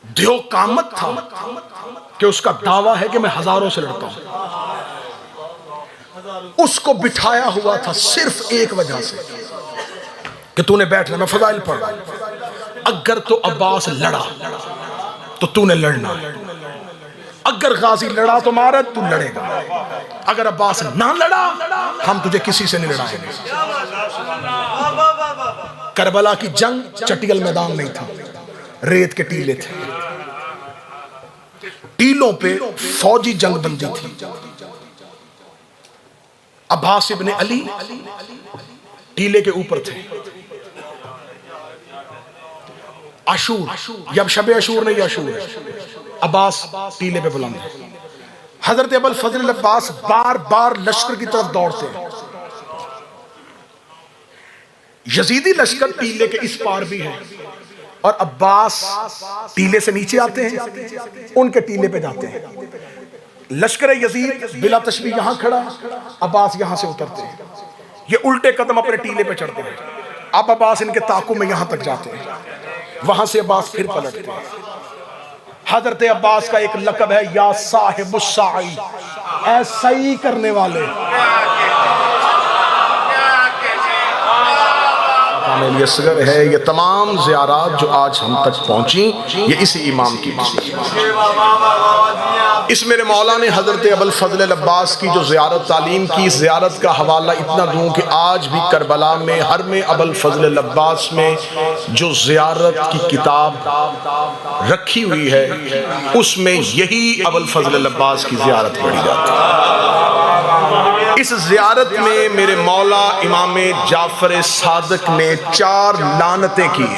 दियो कामत था कि उसका दावा है कि मैं हजारों से लड़ता हूं। उसको बिठाया हुआ था सिर्फ एक वजह से कि तूने बैठना, मैं फजाइल पढ़ रहा हूं। अगर तो अब्बास लड़ा तो तूने लड़ना, अगर गाजी लड़ा तो मारा तू लड़ेगा, अगर अब्बास ना लड़ा हम तुझे किसी से नहीं लड़ाएंगे। करबला की जंग चटियल मैदान नहीं था, रेत के टीले थे, टीलों पे फौजी जंग बंदी थी। अब्बास इब्ने अली टीले के ऊपर थे। अशूर, जब शबे अशूर नहीं अशूर है, अब्बास टीले पे बुलंद है। हजरत अबुल फजल अब्बास बार बार लश्कर की तरफ दौड़ते हैं। यजीदी लश्कर टीले के इस पार भी है और अब्बास टीले से नीचे आते हैं, उनके टीले पे जाते हैं। लश्कर यजीद बिला तशबीह यहां खड़ा, अब्बास यहां से उतरते हैं, ये उल्टे कदम अपने टीले पे चढ़ते हैं। अब अब्बास इनके ताकू में यहां तक जाते हैं, वहां से अब्बास फिर पलटते हैं। हजरत अब्बास का एक लक़ब है या साहिबुस साई, ऐ सही करने वाले। ये असगर है, ये तमाम ज़ियारात जो आज हम तक पहुंची ये इसी इमाम की इस मेरे मौला ने हजरत अबुल फजल अब्बास की जो ज़ियारत तालीम की, ज़ियारत का हवाला इतना दूं कि आज भी करबला में हर में अबुल फजल अब्बास में जो ज़ियारत की किताब रखी हुई है उसमें यही अबुल फजल अब्बास की ज़ियारत पढ़ी जाती है। इस ज़ियारत में मेरे मौला इमाम जाफर सादिक ने 4 लानतें की।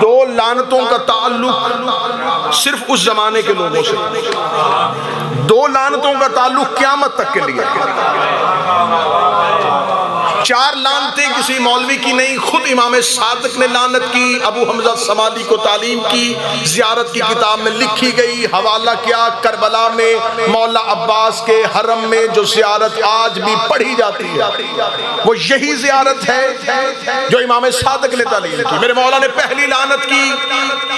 2 लानतों का ताल्लुक सिर्फ उस जमाने के लोगों से, 2 लानतों का ताल्लुक क़यामत तक के लिए। 4 लानतें किसी मौलवी की नहीं, खुद इमाम सादिक ने लानत की, अबू हमजा समादी को तालीम की, ज़ियारत की किताब में लिखी गई। हवाला क्या, करबला में मौला अब्बास के हरम में जो ज़ियारत आज भी पढ़ी जाती है वो यही ज़ियारत है जो इमाम सादिक ने तालीम की। मेरे मौला ने पहली लानत की,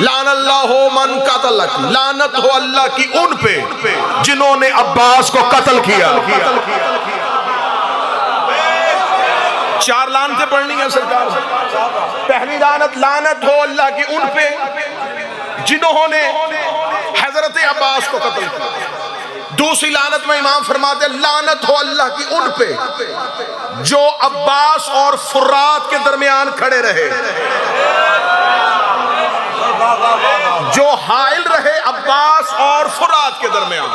लान अल्लाह मन कतलक, लानत हो अल्लाह की उन पे जिन्होंने अब्बास को कत्ल किया। 4 लानतें पढ़नी है सरकार से। पहली लानत, लानत हो अल्लाह की उन पे जिन्होंने हजरत अब्बास को कत्ल किया। दूसरी लानत में इमाम फरमाते लानत हो अल्लाह की उन पे जो अब्बास और फुरात के दरमियान खड़े रहे, जो हाइल रहे अब्बास और फुरात के दरमियान।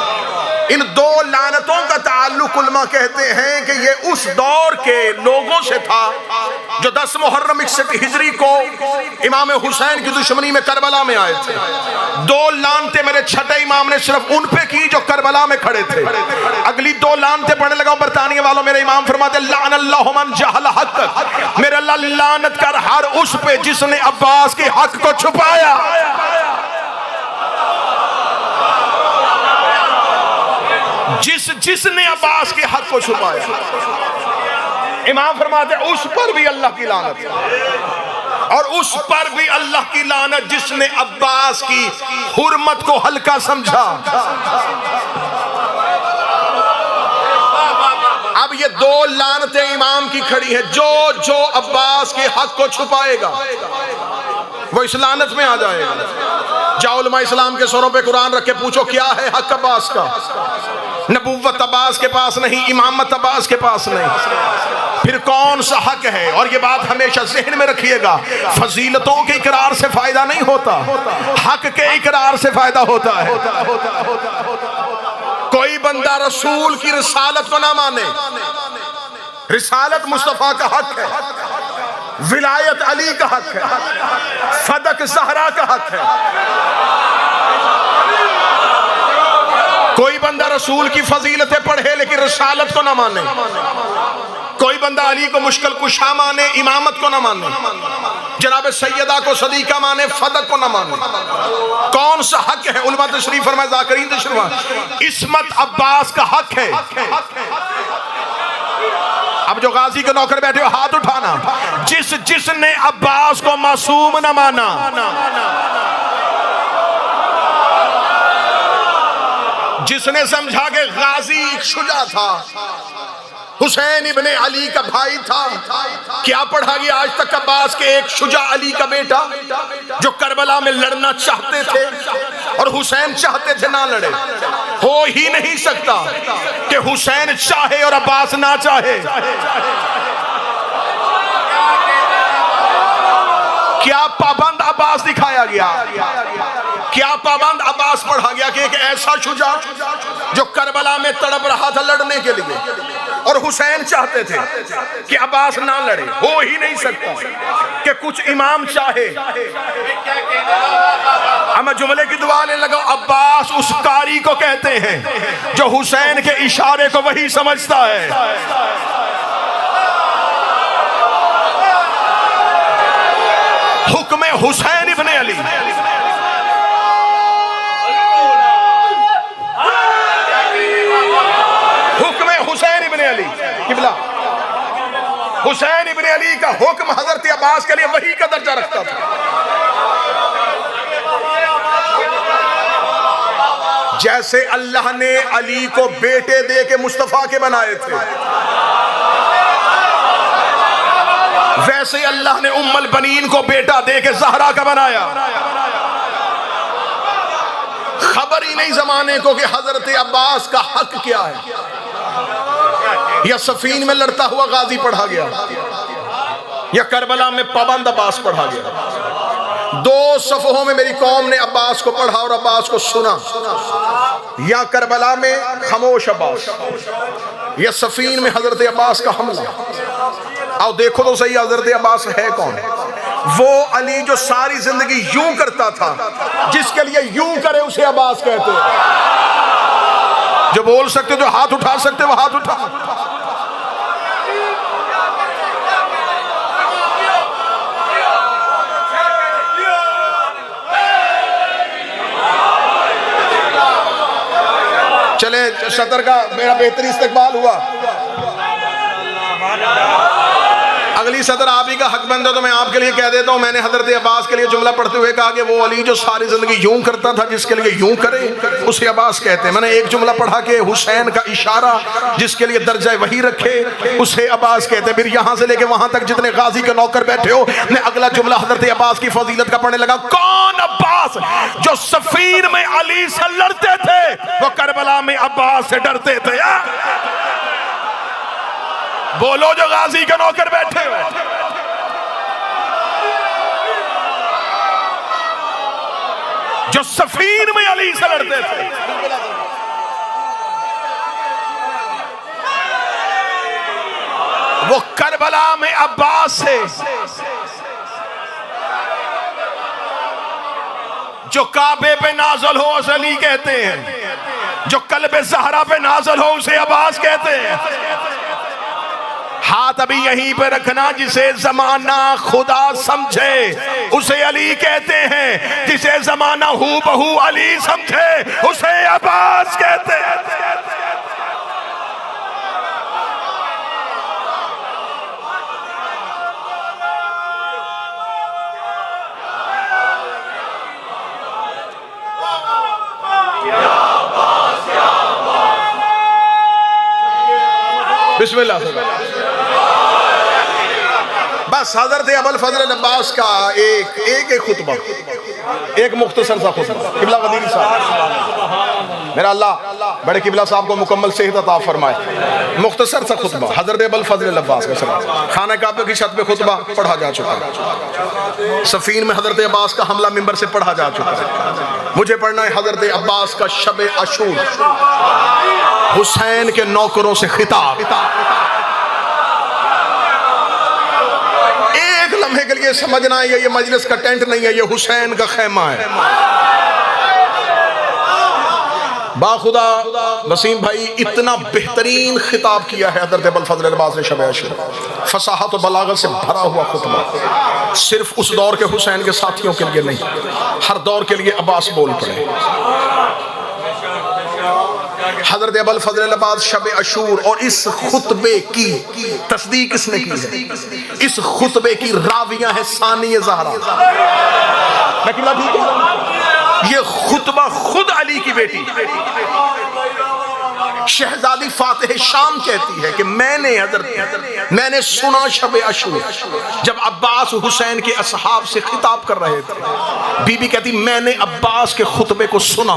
इन 2 लानतों का ताल्लुक उलमा कहते हैं कि ये उस दौर के लोगों से था जो 10 मुहर्रम 61 हिजरी को इमाम हुसैन की दुश्मनी में करबला में आए थे। 2 लानतें मेरे छठे इमाम ने सिर्फ उन पे की जो करबला में खड़े थे। अगली 2 लानतें पढ़ने लगा बरतानिया वालों, मेरे इमाम फरमाते लान अल्लाह मन जहल हक, मेरे अल्लाह लानत कर हर उस पे जिसने अब्बास के हक को छुपाया। जिसने अब्बास के हक को छुपाया, इमाम फरमाते उस पर भी अल्लाह की लानत, और उस पर भी अल्लाह की लानत जिसने अब्बास की हुर्मत को हल्का समझा। अब ये 2 लानतें इमाम की खड़ी है। जो अब्बास के हक को छुपाएगा वो इस लानत में आ जाएगा। जाओ उलमा इस्लाम के सरों पे कुरान रख के पूछो क्या है हक अब्बास का। नबुव्वत अब्बास के पास नहीं, इमामत अब्बास के पास नहीं, फिर कौन सा हक है। और ये बात हमेशा ज़हन में रखिएगा, फजीलतों के इकरार से फायदा नहीं होता, हक के इकरार से फायदा होता है। कोई बंदा रसूल की रिसालत को ना माने, रिसालत मुस्तफा का हक है, विलायत अली का हक है, सदक ज़हरा का हक है। कोई बंदा रसूल की फजीलतें पढ़े लेकिन रिसालत को ना माने, कोई बंदा अली को मुश्किल कुशा माने, इमामत को ना माने, जनाब सैयदा को सदीका माने, फदक को ना माने। कौन सा हक है। उलमा तशरीफ फरमाए, ज़ाकिरीन तशरीफ फरमाए, इस्मत अब्बास का हक है। अब अब जो गाजी के नौकर बैठे हो हाथ उठाना, जिसने अब्बास को मासूम न माना, जिसने समझा कि गाजी एक शुजा था, हुसैन इब्ने अली का भाई था। क्या पढ़ा गया आज तक अब्बास के एक शुजा अली का बेटा जो करबला में लड़ना चाहते थे और हुसैन चाहते थे ना लड़े। हो ही नहीं सकता कि हुसैन चाहे और अब्बास ना चाहे। क्या पाबंद अब्बास दिखाया गया, क्या पाबंद अब्बास पढ़ा गया कि एक ऐसा शुजा जो करबला में तड़प रहा था लड़ने के लिए और हुसैन चाहते थे कि अब्बास ना लड़े। हो ही नहीं सकता कि कुछ इमाम चाहे। अब मैं जुमले की दुआ लेने लगा। अब्बास उस कारी को कहते हैं जो हुसैन के इशारे को वही समझता है। हुक्म हुसैन इब्ने अली, हुक्म हुसैन इब्ने अली किबला, हुसैन इब्ने अली का हुक्म हजरत अब्बास के लिए वही का दर्जा रखता था। जैसे अल्लाह ने अली को बेटे दे के मुस्तफा के बनाए थे, वैसे अल्लाह ने उम्मुल बनीन को बेटा दे के ज़हरा का बनाया। खबर ही नहीं जमाने को कि हजरत अब्बास का हक क्या है। या सफीन में लड़ता हुआ गाजी पढ़ा गया, या करबला में पाबंद अब्बास पढ़ा गया। दो सफ़हों में मेरी कौम ने अब्बास को पढ़ा और अब्बास को सुना। या करबला में खामोश अब्बास, या सफीन में हजरत अब्बास का हमला। आओ देखो तो सही हजरत अब्बास है कौन। वो अली जो सारी जिंदगी यूं करता था, जिसके लिए यूं करे उसे अब्बास कहते हैं। जो बोल सकते, जो हाथ उठा सकते वो हाथ उठा। चले सदर का मेरा बेहतरीन इस्तकबाल हुआ। अगली सदर आप ही का हक बंद है तो मैं आपके लिए कह देता हूं। मैंने हजरत अब्बास के लिए जुमला पढ़ते हुए कहा कि वो अली जो सारी जिंदगी यूं करता था, जिसके लिए यूं करे उसे अब्बास कहते हैं। मैंने एक जुमला पढ़ा कि हुसैन का इशारा जिसके लिए दर्जा वही रखे उसे अब्बास कहते हैं। फिर यहां से लेके वहां तक जितने गाजी के नौकर बैठे हो, मैं अगला जुमला हजरत अब्बास की फजीलत का पढ़ने लगा। कौन अब्बास जो सफीर में अली से लड़ते थे, वो करबला में अब्बास से डरते थे। बोलो जो गाजी के नौकर बैठे हो। जो सफीर में अली से लड़ते थे, वो करबला में अब्बास से, जो काबे पे नाज़िल हो उसे अली कहते हैं, जो कल्बे ज़हरा पे नाज़िल हो उसे अब्बास कहते हैं। हाथ अभी यहीं पे रखना। जिसे जमाना खुदा समझे उसे अली कहते हैं, जिसे जमाना हू बहू अली समझे उसे अब्बास कहते हैं। बिस्मिल्लाह। बस हजरत अबुल फजल अब्बास का एक खुतबा, एक मुख्तसर सा खुतबा। किबला गदीरी साहब, मेरा अल्लाह बड़े किबला साहब को मुकम्मल सेहत अता फरमाए। मुख्तसर सा खुतबा हजरत अबुल फजल अब्बास का सलाम। खाना काबे की छत पे खुतबा पढ़ा जा चुका है। सफीन में हजरत अब्बास का हमला मिंबर से पढ़ा जा चुका है। मुझे पढ़ना है हजरत अब्बास का शब अशूर, हुसैन के नौकरों से खिताब। एक लम्हे के लिए समझना है ये मजलिस का टेंट नहीं है, ये हुसैन का खेमा है। बाखुदा वसीम भाई इतना बेहतरीन खिताब किया है हजरत अबुल फजल अब्बास ने शब अशूर। फसाहत और बलागत से भरा हुआ खुतबा। सिर्फ उस दौर के हुसैन के साथियों के लिए नहीं, हर दौर के लिए अब्बास बोल पड़े। हजरत अबुल फजल अब्बास शब अशूर और इस खुतबे की तस्दीक किसने की है? इस खुतबे की रावियां है सानिया ज़हरा। मैं किला ठीक है? ये खुतबा खुद अली की बेटी शहजादी फातिह शाम कहती है कि मैंने सुना शब अशूर जब अब्बास हुसैन के असहाब से खिताब कर रहे थे। बीबी कहती मैंने अब्बास के खुतबे को सुना।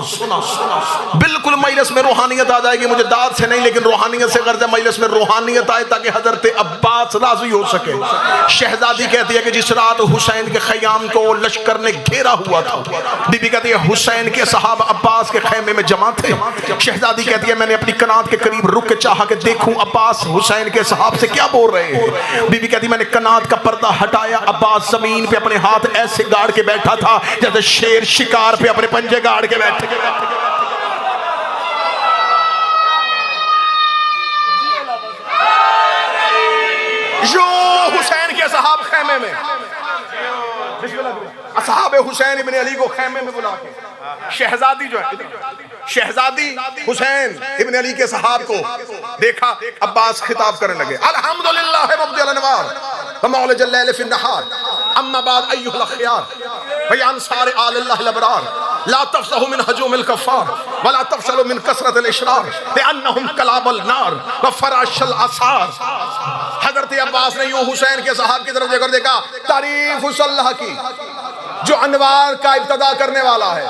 बिल्कुल मजलिस में रूहानियत आ जाएगी, मुझे दाद से नहीं लेकिन रूहानियत से गर्ज मजलिस में रूहानियत आए ताकि हजरत अब्बास राजी हो सके। शहजादी कहती है कि जिस रात हुसैन के खयाम को लश्कर ने घेरा हुआ था, बीबी कहती है हुसैन के सहाबा अब्बास के खैमे में जमा थे। शहजादी कहती है मैंने अपनी कनात के करीब रुक के चाहा कि देखूं अब्बास हुसैन के सहाब से क्या बोल रहे हैं। बीबी कहती मैंने कनात का पर्दा हटाया, अब्बास जमीन पे अपने हाथ ऐसे गाड़ के बैठा था जैसे शेर शिकार पे अपने पंजे गाड़ के बैठे। जो हुसैन के सहाब खैमे में, असहाब हुसैन इब्न अली को खैमे में बुला के शहजादी जो है, शहजादी हुसैन इब्न अली के सहाब को देखा, अब्बास खिताब करने लगे अल्हम्दुलिल्लाह मुब्दिल अनवार व मौलिज अल-लैल फी अन्नहार अम्मा बाद अय्युहल अखयार व अंसार अल्लाह अल-अबरार ला तफसहु मिन हजूमिल कफ़ार व ला तफसलु मिन कसरतिल इशरार लिअन्नहुम कलाबल नार व फराशल असार। हजरत अब्बास ने यूं हुसैन के सहाब की तरफ देखकर देखा, तारीफ उस अल्लाह की जो अनवार का इब्तिदा करने वाला है।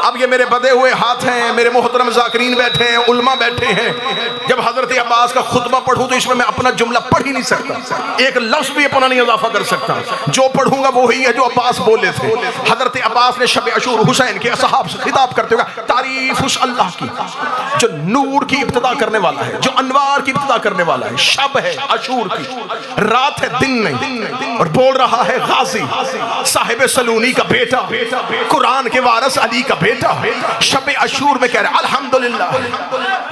अब ये मेरे बदे हुए हाथ हैं, मेरे मोहतरम ज़ाकिरीन बैठे हैं, उल्मा बैठे हैं। जब हजरत अब्बास का खुतबा पढ़ूं तो इसमें मैं अपना जुमला पढ़ ही नहीं सकता, एक लफ्ज भी अपना नहीं इजाफा कर सकता। जो पढ़ूंगा वो ही है जो अब्बास बोले थे। हजरत अब्बास ने शब अशूर हुसैन के असहाब से खिताब करते हुए तारीफ उस अल्लाह की जो नूर की इब्तिदा करने वाला है, जो अनवार की इब्तिदा करने वाला है। शब है अशूर की, रात है दिन नहीं। और बोल रहा है गाजी साहिब सलूनी का बेटा, कुरान के वारिस अली का बेटा। शब अशूर में कह रहे अल्हम्दुलिल्लाह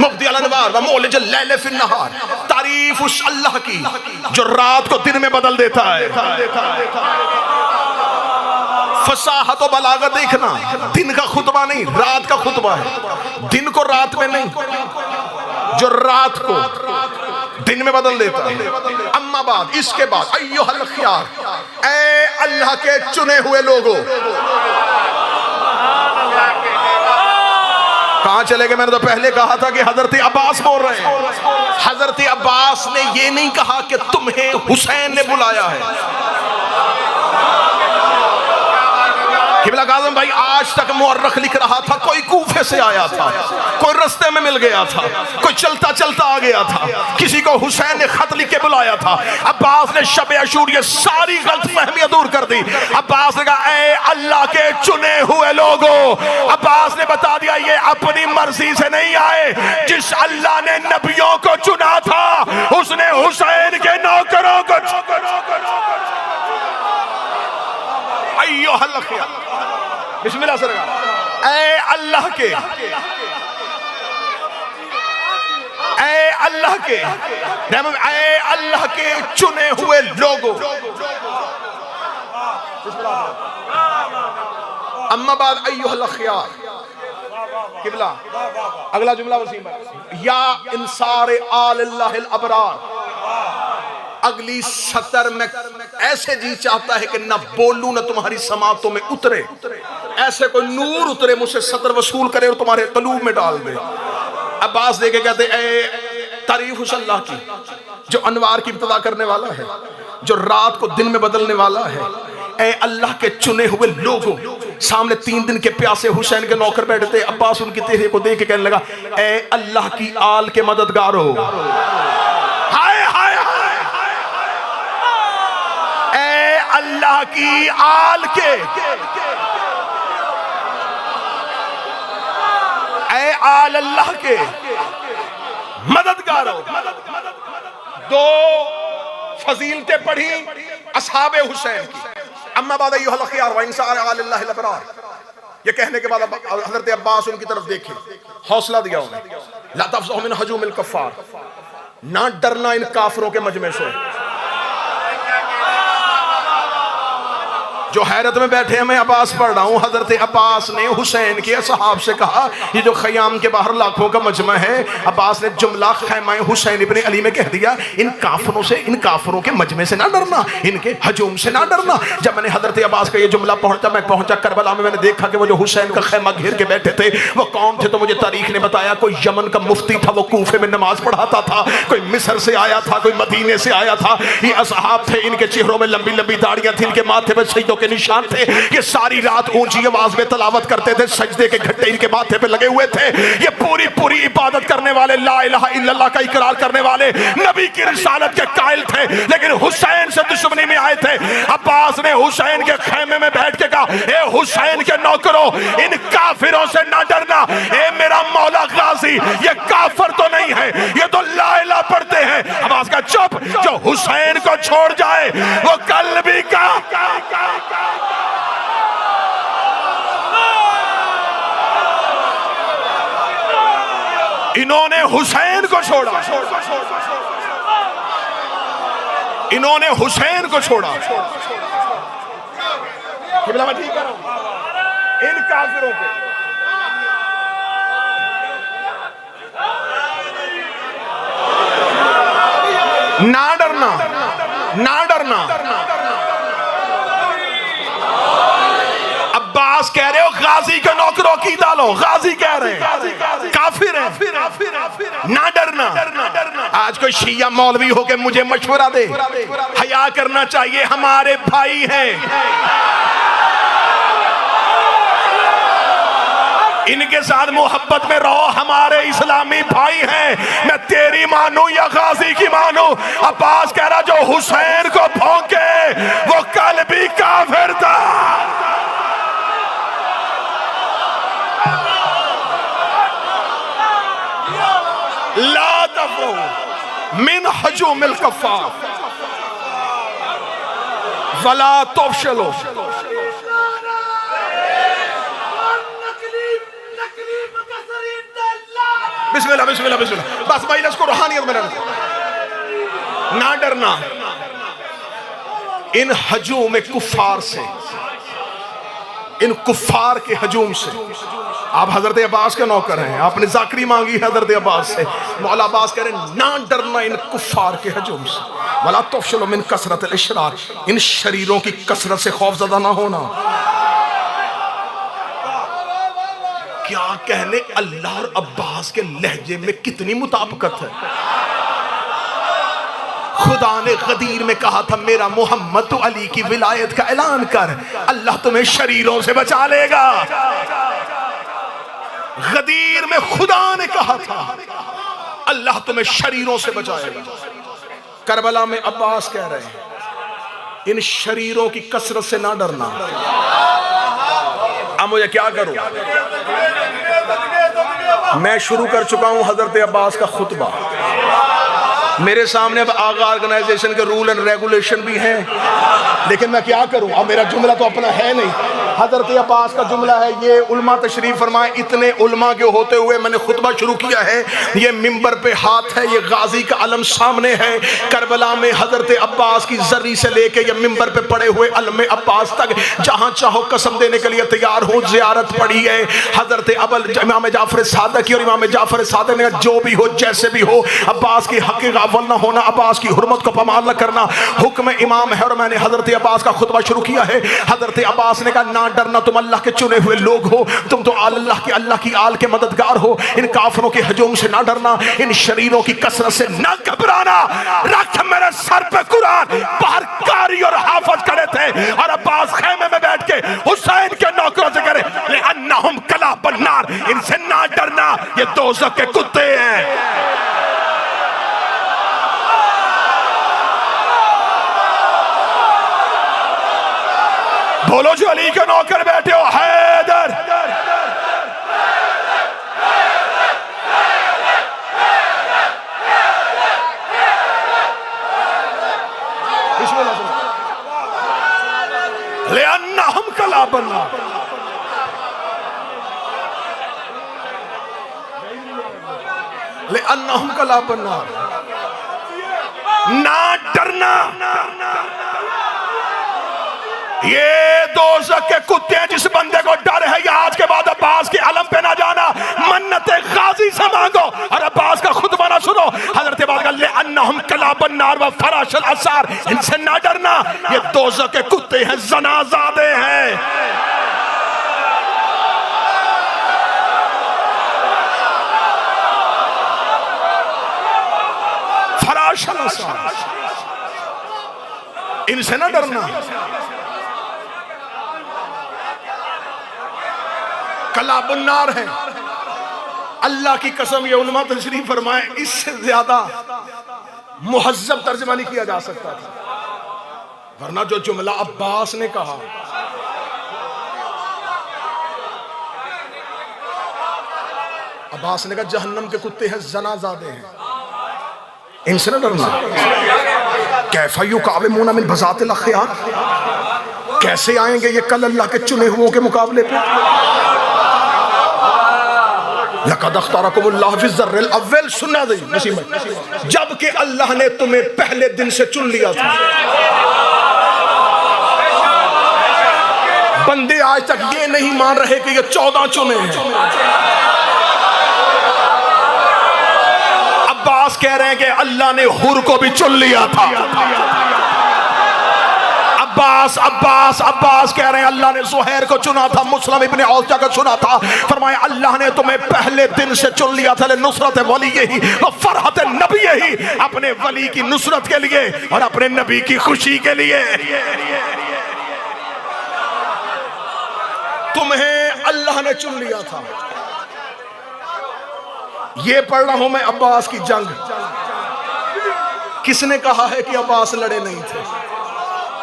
मुब्दिल अनवार व मौलिज अल-लैल फी अन्नहार, तारीफ उस अल्लाह की जो रात को दिन में बदल देता है। फसाहत और बलागत देखना, दिन का खुतबा नहीं रात का खुतबा है, दिन को रात में नहीं, जो रात को दिन में बदल देता है। अम्मा बाद इसके बाद अय्युहल खियार, ऐ अल्लाह के चुने हुए लोगों। कहां चले गए? मैंने तो पहले कहा था कि हजरत अब्बास बोल रहे हैं। हजरत अब्बास ने ये नहीं कहा कि तुम्हें हुसैन ने बुलाया है। किबला काज़म भाई आज तक मुअर्रख लिख रहा था, कोई कूफे से आया था, कोई रास्ते में मिल गया था, कोई चलता चलता आ गया था, किसी को हुसैन ने खत लिख के बुलाया था। अब्बास ने शब अशूर ये सारी गलतफहमियां दूर कर दी। अब्बास ने कहा ऐ अल्लाह के चुने हुए लोगों। अब्बास ने बता दिया ये अपनी मर्जी से नहीं आए, जिस अल्लाह ने नबियों को चुना था उसने हुसैन के नौकरों को अय्युहल खियार बिस्मिल्लाह से लगा, ऐ अल्लाह के, ऐ अल्लाह के, ऐ अल्लाह के चुने हुए लोगों। अम्मा बाद अय्युहल खियार, किबला अगला जुमला वसीम या इंसार अल्लाह अबरार। अगली सतर में ऐसे जी चाहता है कि न बोलूं न तुम्हारी समातों में उतरे, ऐसे कोई नूर उतरे मुझसे सतर वसूल करे और तुम्हारे कलूब में डाल दे। अब्बास देखे कहते ऐ तारीफ उस अल्लाह की जो अनवार की इब्तिदा करने वाला है, जो रात को दिन में बदलने वाला है। ऐ अल्लाह के चुने हुए लोगों। सामने 3 दिन के प्यासे हुसैन के नौकर बैठे थे। अब्बास उनकी चेहरे को देख के कहने लगा ऐ अल्लाह की आल के मददगारो, हाय हाय हाय, ऐ अल्लाह की आल के, ऐ आल अल्लाह के मददगारो। 2 फजीलतें पढ़ी असहाबे हुसैन की। अम्मा बाद अय्युहल खियार व इंसार अल्लाह अल-अबरार। ये कहने के बाद हजरत अब्बास उनकी तरफ देखे, हौसला दिया उन्हें, ला तफज़हु मिन हजूमिल कफ़ार, ना डरना इन काफिरों के मजमे से। जो हैरत में बैठे हैं, मैं अब्बास पढ़ रहा हूँ, हजरत अब्बास ने हुसैन के असहाब से कहा, ये जो खयाम के बाहर लाखों का मजमा है, अब्बास ने जुमला खैमा हुसैन इब्ने अली में कह दिया, इन काफरों से, इन काफरों के मजमे से ना डरना, इनके हजूम से ना डरना। जब मैंने हजरत अब्बास का ये जुमला पहुंचा, मैं पहुंचा करबला में, मैंने देखा कि वो जो हुसैन का खैमा घेर के बैठे थे वो कौन थे, तो मुझे तारीख ने बताया कोई यमन का मुफ्ती था, वो कूफे में नमाज पढ़ाता था, कोई मिस्र से आया था, कोई मदीने से आया था। ये असहाब थे, इनके चेहरों में लंबी लंबी दाढ़ियां थी, इनके माथे पे सजदों के निशान थे, ये सारी रात ऊंची आवाज में तलावत करते थे, सजदे के घट्टे इनके माथे पे लगे हुए थे। ये पूरी पूरी इबादत करने वाले, ला इलाहा इल्लल्लाह का इकरार करने वाले, नबी की रिसालत के कायल थे, लेकिन हुसैन से दुश्मनी में आए थे। अब्बास ने हुसैन के खैमे में बैठ के कहा, ए हुसैन के नौकरों, इन काफिरों से ना डरना। ए मेरा मौला गाजी, ये काफिर तो नहीं है, ये तो ला इलाहा पढ़ते हैं। अब्बास का चुप, जो हुसैन को छोड़ जाए वो कल भी का इन्होंने हुसैन को छोड़ा, इन्होंने हुसैन को छोड़ा। मैं ठीक कर रहा हूं इन काफिरों पे। ना डरना, ना डरना। अब्बास कह रहे हो गाजी के नौकरों की डालो, गाजी कह रहे हैं काफिर है, ना डरना। आज कोई शिया मौलवी हो के मुझे मशवरा दे, हया करना चाहिए, हमारे भाई हैं, इनके साथ मोहब्बत में रहो, हमारे इस्लामी भाई हैं। मैं तेरी मानू या गाजी की मानू? अब्बास कह रहा जो हुसैन को भौंके वो कल भी काफिर था। ला तफरहू मिन हजूमिल कफ़्फ़ार वला तफशलू। बिस्मिल्लाह बिस्मिल्लाह बिस्मिल्लाह। बस भाई इसको रूहानियत में ना डरना इन हजूम कुफार से, इन कुफार के हजूम से। आप हजरत अब्बास के नौकर हैं, आपने जाकरी मांगी हजरत अब्बास से, मौला अब्बास कह रहे हैं ना डरना इन कुफार के हजूम से। वला तफशलू मिन कसरत अल-इशरार, इन शरीरों की कसरत से खौफजदा ना होना। क्या कहने, अल्लाह और अब्बास के लहजे में कितनी मुताबिकत है। खुदा ने गदीर में कहा था मेरा मोहम्मद तो अली की विलायत का ऐलान कर, अल्लाह तुम्हें शरीरों से बचा लेगा। गदीर में खुदा ने कहा था अल्लाह तुम्हें शरीरों से बचाएगा। करबला में अब्बास कह रहे हैं इन शरीरों की कसरत से ना डरना। अब मुझे क्या करूं? मैं शुरू कर चुका हूं हजरत अब्बास का खुतबा। मेरे सामने अब आगा ऑर्गेनाइजेशन के रूल एंड रेगुलेशन भी हैं, लेकिन मैं क्या करूं? अब मेरा जुमला तो अपना है नहीं। हजरत अब्बास का जुमला है, ये उलमा तशरीफ फरमाए, इतने उलमा के होते हुए मैंने खुतबा शुरू किया है। ये मिंबर पे हाथ है, ये गाजी का अलम सामने है। करबला में हजरत अब्बास की जर्री से लेके ये मिंबर पे पड़े हुए अलम अब्बास तक जहां चाहो कसम देने के लिए तैयार हो। जियारत पड़ी है हजरत अबल इमाम जाफर सादिक की, और इमाम जाफर सादिक ने जो भी हो जैसे भी हो अब्बास की हक गाफिल ना होना, अब्बास की हुर्मत को पामाल न करना, हुक्म इमाम है। और मैंने हजरत अब्बास का खुतबा शुरू किया है। हजरत अब्बास ने कहा ना डरना, तुम अल्लाह के चुने हुए लोग हो, तुम तो अल्लाह की आल के मददगार हो। इन काफिरों के हजूम से ना डरना, इन शरीरों की कसरत से ना घबराना। रख मेरे सर पे कुरान। बाहर कारी और हाफिज खड़े थे और अब्बास खैमे में बैठ के हुसैन के नौकरों से करे लिअन्नहुम कला बन्नार, इनसे ना डरना, ये दोज़ख के कुत्ते हैं। बोलो जो अली के नौकर बैठे हो, हैदर। लिअन्नहुम कला बन्नार, लिअन्नहुम कला बन्नार, ना डरना। ये दोज़ख के कुत्ते हैं, जिस बंदे को डर है या आज के बाद अब्बास के अलम पे ना जाना, मन्नत गाजी से मांगो और अब्बास का खुतबा ना सुनो। हजरत अन्नहुम कलाबन नार व फराशल असार, इनसे ना डरना, ये दोज़ख के कुत्ते हैं, ज़नाज़ादे हैं। फराशल असार, इनसे ना डरना। कलाबुन्नार है। अल्लाह की कसम, ये उलमा तशरीफ फरमाए, इससे ज्यादा मुहज्जब तर्जुमा नहीं किया जा सकता था। वरना जो जुमला अब्बास ने कहा, अब्बास ने कहा जहन्नम के कुत्ते हैं, ज़नाज़ादे हैं, इनसे ना डरना। कैफ़ा युक़ाविमूना मिन बज़ातिल अख़यार, कैसे आएंगे ये कल अल्लाह के चुने हुओं के मुकाबले पे। लक़द अख़्तारकुमुल्लाहु फ़िज़्ज़र्रिल अव्वल, सुनना दे मुसीबत, जबकि अल्लाह ने तुम्हें पहले दिन से चुन लिया था। बंदे आज तक ये नहीं मान रहे कि ये 14 चुने हैं। अब्बास कह रहे हैं कि अल्लाह ने हुर को भी चुन लिया था। अब्बास कह रहे हैं अल्लाह ने ज़ुहैर को चुना था, मुस्लिम इब्न औजा को चुना था। फरमाया अल्लाह ने तुम्हें पहले दिन से चुन लिया था, नुसरत वली ही व फरहत नबी ही, अपने वली की नुसरत के लिए और अपने नबी की खुशी के लिए। तुम्हें अल्लाह ने चुन लिया था। ये पढ़ रहा हूं मैं अब्बास की जंग। किसने कहा है कि अब्बास लड़े नहीं थे?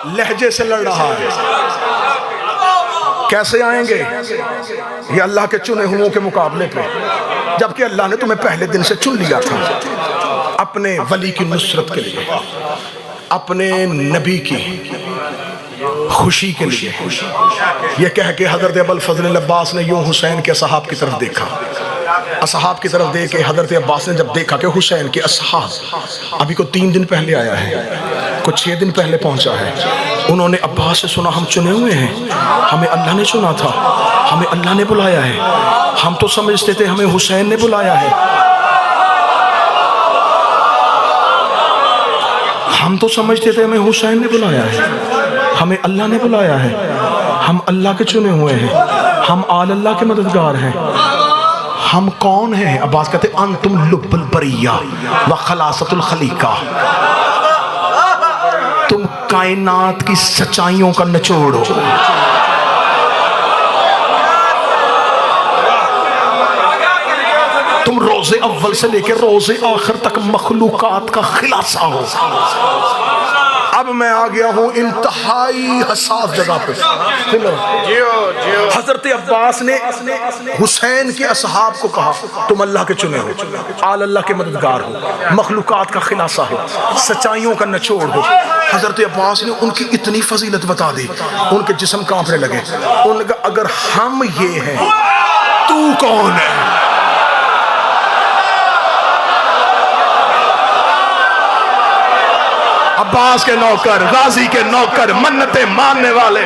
लहजे से लड़ रहा है। कैसे आएंगे ये अल्लाह के चुने हुओं के मुकाबले पे, जबकि अल्लाह ने तुम्हें पहले दिन से चुन लिया था अपने वली की नुसरत के लिए, अपने नबी की खुशी के लिए। ये कह के हजरत अबुल फजल अब्बास ने यूं हुसैन के असहाब की तरफ देखा। असहाब की तरफ देख के हजरत अब्बास ने जब देखा कि हुसैन के असहाब अभी को 3 दिन पहले आया है, कुछ 6 दिन पहले पहुंचा है, उन्होंने अब्बास से सुना हम चुने हुए हैं, हमें अल्लाह ने चुना था, हमें अल्लाह ने बुलाया है, हम तो समझते थे हमें हुसैन ने बुलाया है, हम तो समझते थे हमें हुसैन ने बुलाया है, हमें अल्लाह ने बुलाया है, हम अल्लाह के चुने हुए हैं, हम आल अल्लाह के मददगार हैं। हम कौन हैं? अब्बास कहते अंतुम लुब्बुल बरिया व खलासतुल खलीका, तुम कायनात की सच्चाइयों का निचोड़ हो। तुम रोजे अव्वल से लेकर रोजे आखिर तक मखलूकात का खिलासा हो। अब मैं आ गया हूं इंतहाई हसास जगह पे। हजरत अब्बास ने हुसैन के असहाब को कहा तुम अल्लाह के चुने हो, आल अल्लाह के मददगार हो, मखलूकात का खिलासा हो, सच्चाइयों का निचोड़ हो। हजरत अब्बास ने उनकी इतनी फजीलत बता दी, उनके जिस्म कांपने लगे। उनका अगर हम ये हैं, तू कौन है? अब्बास के नौकर, गाजी के नौकर, मन्नतें मानने वाले,